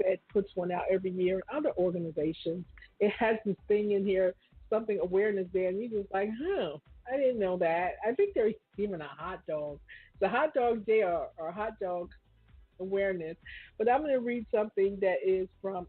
Fed puts one out every year, and other organizations. It has this thing in here, something awareness day, and you just like, huh, I didn't know that. I think there's even a hot dog. The hot dog day or hot dog awareness. But I'm going to read something that is from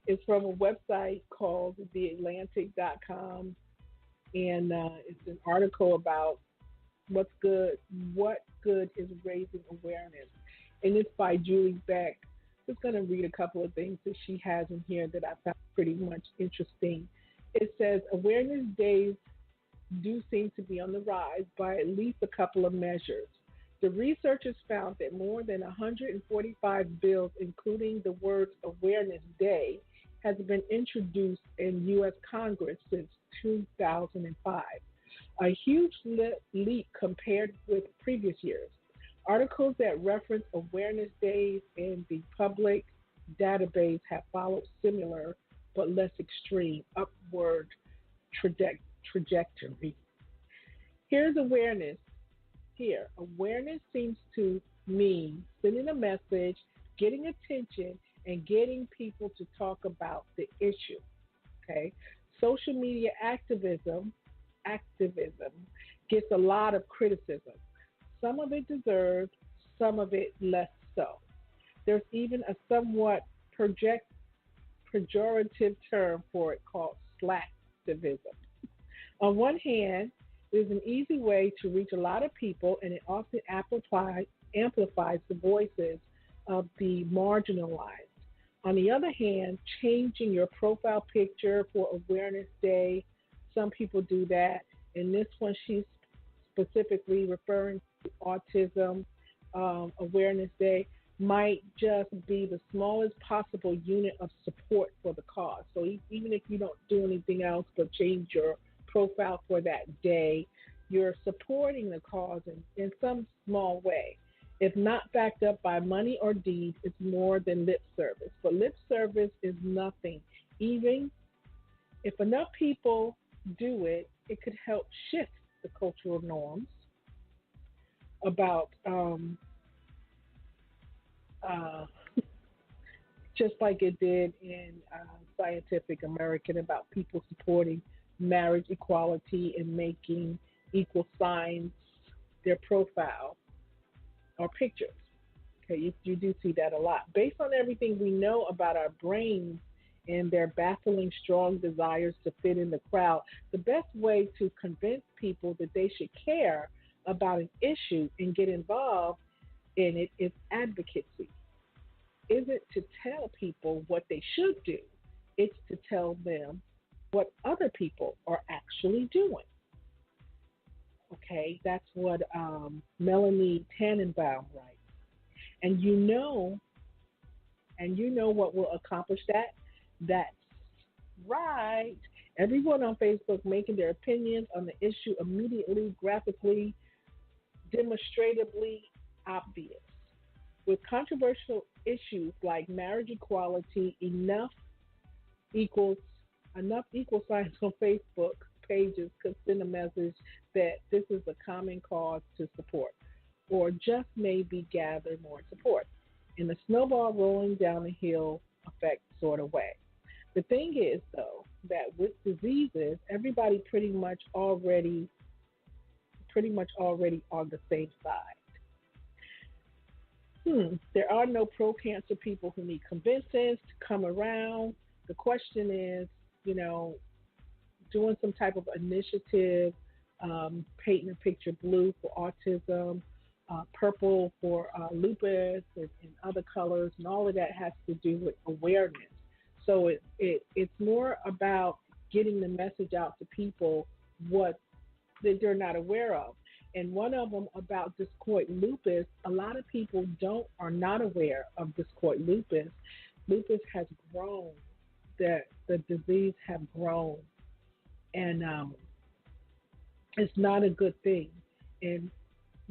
a website called theatlantic.com, and it's an article about what good is raising awareness, and it's by Julie Beck. Just going to read a couple of things that she has in here that I found pretty much interesting. It says awareness days do seem to be on the rise by at least a couple of measures. The researchers found that more than 145 bills, including the words Awareness Day, has been introduced in U.S. Congress since 2005, a huge leap compared with previous years. Articles that reference awareness days in the public database have followed similar but less extreme upward trajectory. Here's awareness. Here, awareness seems to mean sending a message, getting attention, and getting people to talk about the issue. Okay, social media activism gets a lot of criticism. Some of it deserved, some of it less so. There's even a somewhat pejorative term for it called slacktivism. On one hand, it is an easy way to reach a lot of people, and it often amplifies the voices of the marginalized. On the other hand, changing your profile picture for Awareness Day, some people do that. In this one, she's specifically referring to Autism Awareness Day, might just be the smallest possible unit of support for the cause. So even if you don't do anything else but change your profile for that day, you're supporting the cause in some small way. If not backed up by money or deeds, it's more than lip service. But lip service is nothing. Even if enough people do it, it could help shift the cultural norms about uh, just like it did in Scientific American about people supporting marriage equality and making equal signs their profile or pictures. Okay, you do see that a lot. Based on everything we know about our brains and their baffling strong desires to fit in the crowd, the best way to convince people that they should care about an issue and get involved in it is advocacy. Isn't to tell people what they should do, it's to tell them what other people are actually doing. Okay, that's what Melanie Tannenbaum writes. And you know what will accomplish that? That's right. Everyone on Facebook making their opinions on the issue immediately, graphically, demonstratively obvious. With controversial issues like marriage equality, equals enough equal signs on Facebook pages could send a message that this is a common cause to support, or just maybe gather more support in the snowball rolling down the hill effect sort of way. The thing is, though, that with diseases, everybody pretty much already on the same side. There are no pro-cancer people who need convincing to come around. The question is, doing some type of initiative, painting a picture blue for autism, purple for lupus, and other colors, and all of that has to do with awareness. So it's more about getting the message out to people what that they're not aware of. And one of them about discoid lupus, a lot of people are not aware of discoid lupus. Lupus has grown, the disease have grown, and it's not a good thing. And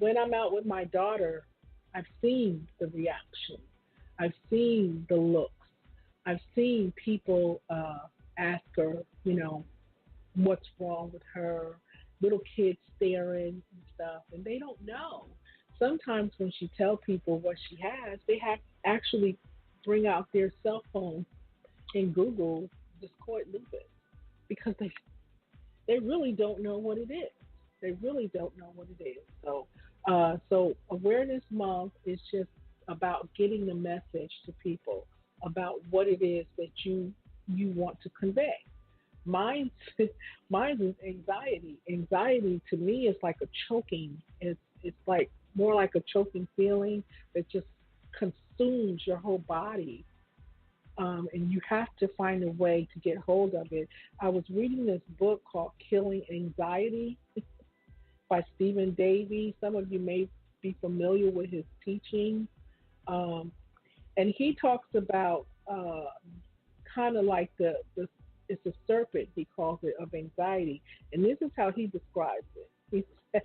when I'm out with my daughter, I've seen the reaction. I've seen the looks. I've seen people ask her, what's wrong with her, little kids staring and stuff, and they don't know. Sometimes when she tells people what she has, they have actually bring out their cell phone and Google discoid lupus because they really don't know what it is. They really don't know what it is. So Awareness Month is just about getting the message to people about what it is that you want to convey. Mine, mine is anxiety. Anxiety to me is like a choking. It's like more like a choking feeling that just consumes your whole body, and you have to find a way to get hold of it. I was reading this book called Killing Anxiety by Stephen Davey. Some of you may be familiar with his teaching. Um, and he talks about kind of like the it's a serpent, he calls it, of anxiety. And this is how he describes it. He says,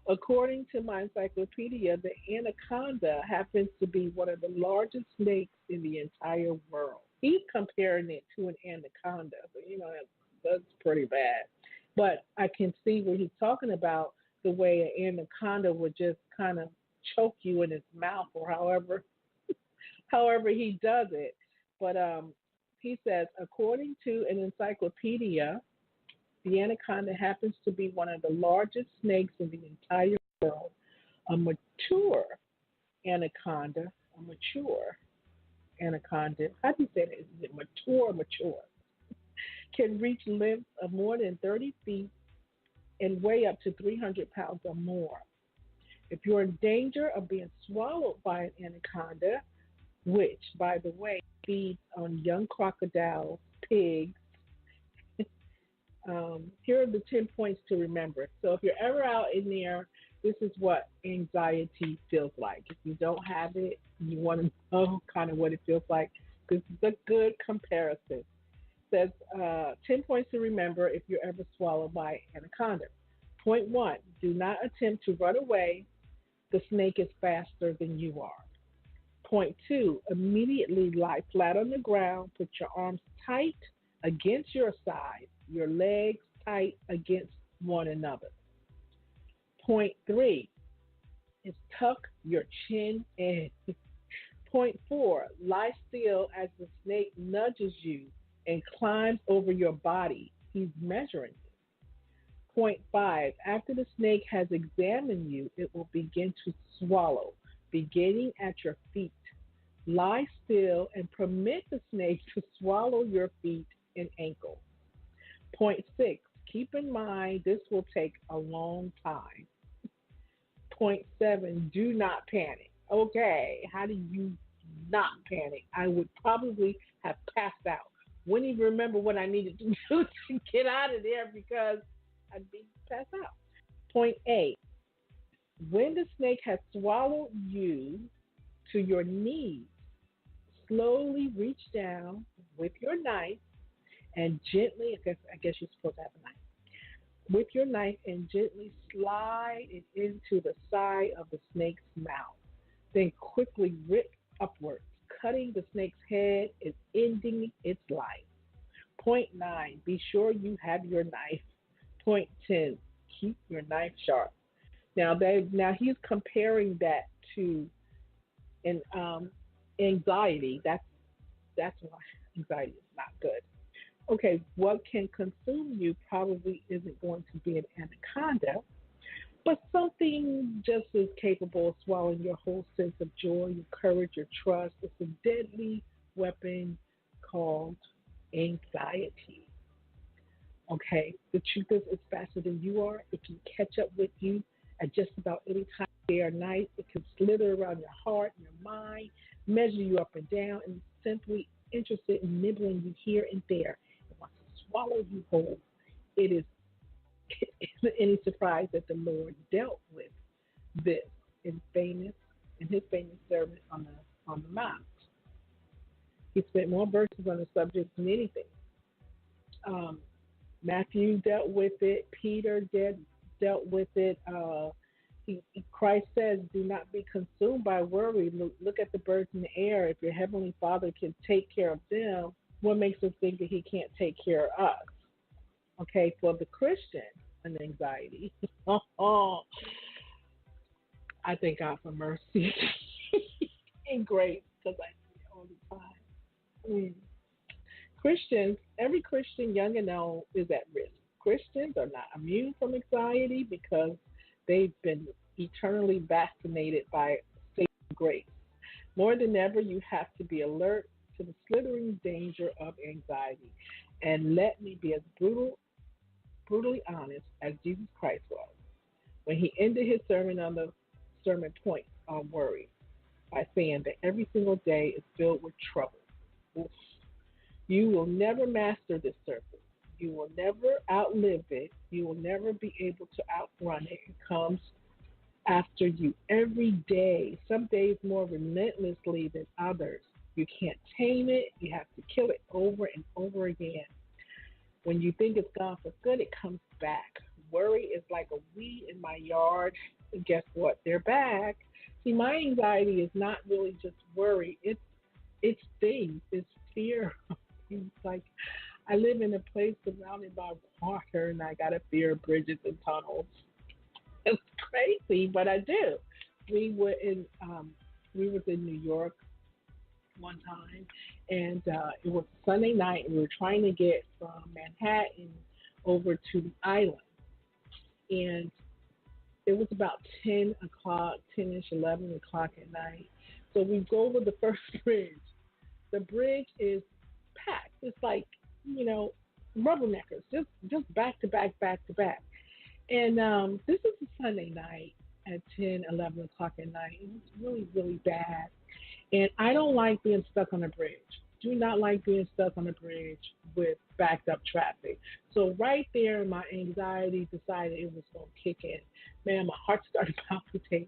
according to my encyclopedia, the anaconda happens to be one of the largest snakes in the entire world. He's comparing it to an anaconda, but that's pretty bad. But I can see what he's talking about, the way an anaconda would just kind of choke you in its mouth, or however he does it. But he says, according to an encyclopedia, the anaconda happens to be one of the largest snakes in the entire world. A mature anaconda, a mature anaconda, how do you say that? Is it mature or mature? Can reach lengths of more than 30 feet and weigh up to 300 pounds or more. If you're in danger of being swallowed by an anaconda, which, by the way, feeds on young crocodiles, pigs, here are the 10 points to remember. So if you're ever out in there, this is what anxiety feels like. If you don't have it, you want to know kind of what it feels like. This is a good comparison. It says 10 points to remember if you're ever swallowed by anaconda. Point 1, do not attempt to run away. The snake is faster than you are. Point 2, immediately lie flat on the ground. Put your arms tight against your side, your legs tight against one another. Point 3 is tuck your chin in. Point 4, lie still as the snake nudges you and climbs over your body. He's measuring you. Point 5, after the snake has examined you, it will begin to swallow, beginning at your feet. Lie still and permit the snake to swallow your feet and ankles. Point 6, keep in mind this will take a long time. Point 7, do not panic. Okay, how do you not panic? I would probably have passed out. Wouldn't even remember what I needed to do to get out of there because I'd be passed out. Point 8, when the snake has swallowed you to your knees, slowly reach down with your knife and gently, I guess you're supposed to have a knife, with your knife and gently slide it into the side of the snake's mouth. Then quickly rip upwards, cutting the snake's head and ending its life. Point 9, be sure you have your knife. Point 10, keep your knife sharp. Now he's comparing that to an anxiety. That's why anxiety is not good. Okay, what can consume you probably isn't going to be an anaconda, but something just as capable of swallowing your whole sense of joy, your courage, your trust. It's a deadly weapon called anxiety. Okay, the truth is, it's faster than you are. It can catch up with you at just about any time, day or night. It can slither around your heart, your mind, measure you up and down, and simply interested in nibbling you here and there. It wants to swallow you whole. It isn't any surprise that the Lord dealt with this in his famous sermon on the Mount. He spent more verses on the subject than anything. Matthew dealt with it. Peter dealt with it. Christ says, do not be consumed by worry. Look at the birds in the air. If your heavenly Father can take care of them, what makes us think that he can't take care of us? Okay, for the Christian, an anxiety. I thank God for mercy and grace because I 45. Mm. Christians, every Christian, young and old, is at risk. Christians are not immune from anxiety because they've been eternally vaccinated by saving grace. More than ever, you have to be alert to the slithering danger of anxiety. And let me be as brutally honest as Jesus Christ was when he ended his sermon on the sermon point on worry by saying that every single day is filled with trouble. Oof. You will never master this serpent. You will never outlive it. You will never be able to outrun it. It comes after you every day, some days more relentlessly than others. You can't tame it. You have to kill it over and over again. When you think it's gone for good, it comes back. Worry is like a weed in my yard. And guess what? They're back. See, my anxiety is not really just worry. It's things. It's fear. It's like I live in a place surrounded by water, and I got a fear of bridges and tunnels. It's crazy, but I do. We were in we was in New York one time, and it was Sunday night, and we were trying to get from Manhattan over to the island, and it was about 10 o'clock, 10ish, 11 o'clock at night. So we go over the first bridge. The bridge is packed. It's like, rubberneckers, just back to back, back to back. And this is a Sunday night at 10, 11 o'clock at night. It was really, really bad. And I don't like being stuck on a bridge. Do not like being stuck on a bridge with backed up traffic. So right there, my anxiety decided it was going to kick in. Man, my heart started palpitating.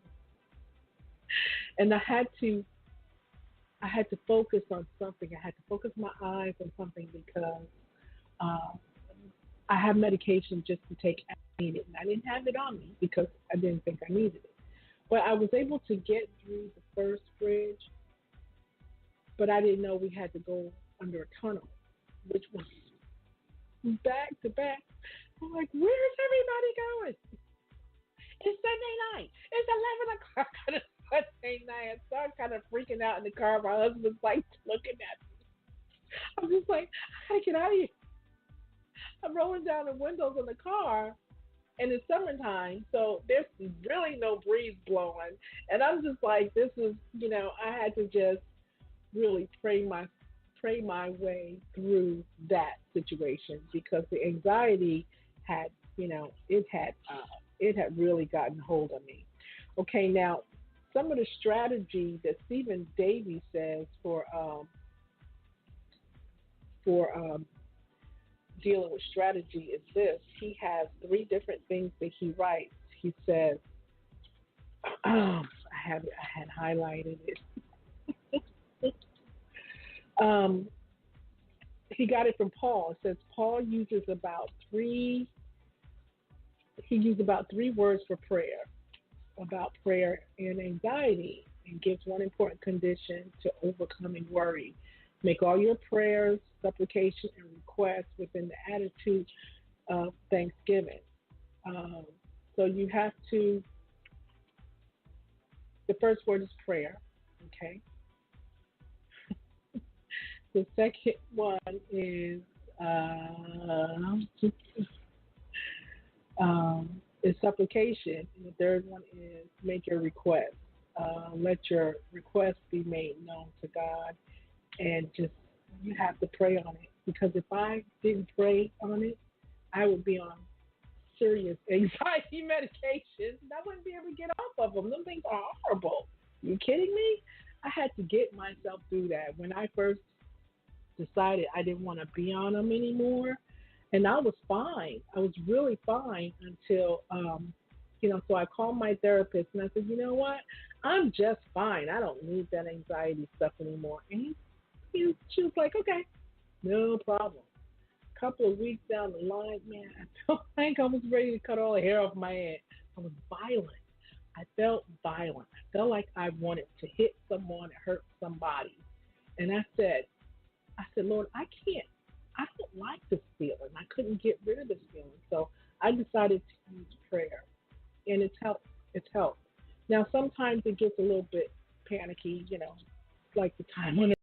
And I had to focus on something. I had to focus my eyes on something because um, I have medication just to take as needed. And I didn't have it on me because I didn't think I needed it. But I was able to get through the first bridge, but I didn't know we had to go under a tunnel, which was back to back. I'm like, where's everybody going? It's Sunday night. It's 11 o'clock on a Sunday night. I started kind of freaking out in the car. My husband's like looking at me. I'm just like, I gotta get out of here. I'm rolling down the windows in the car, and it's summertime, so there's really no breeze blowing. And I'm just like, this is, I had to just really pray my way through that situation because the anxiety had, it had really gotten hold of me. Okay, now some of the strategy that Stephen Davey says for dealing with strategy is this. He has three different things that he writes. He says, I had highlighted it. um, he got it from Paul. It says Paul uses about three. He used about three words for prayer, about prayer and anxiety, and gives one important condition to overcoming worry. Make all your prayers, supplication, and requests within the attitude of thanksgiving. Um, so you have to. The first word is prayer. Okay. The second one is is supplication, and the third one is make your request. Let your request be made known to God, and just you have to pray on it. Because if I didn't pray on it, I would be on serious anxiety medications, and I wouldn't be able to get off of them. Them things are horrible. You kidding me? I had to get myself through that. When I first decided I didn't want to be on them anymore, and I was fine. I was really fine until, so I called my therapist and I said, you know what? I'm just fine. I don't need that anxiety stuff anymore. And she was like, okay, no problem. A couple of weeks down the line, man, I felt like I was ready to cut all the hair off my head. I was violent. I felt violent. I felt like I wanted to hit someone and hurt somebody. And I said, Lord, I don't like this feeling. I couldn't get rid of this feeling. So I decided to use prayer. And it's helped. It's helped. Now, sometimes it gets a little bit panicky, like the time when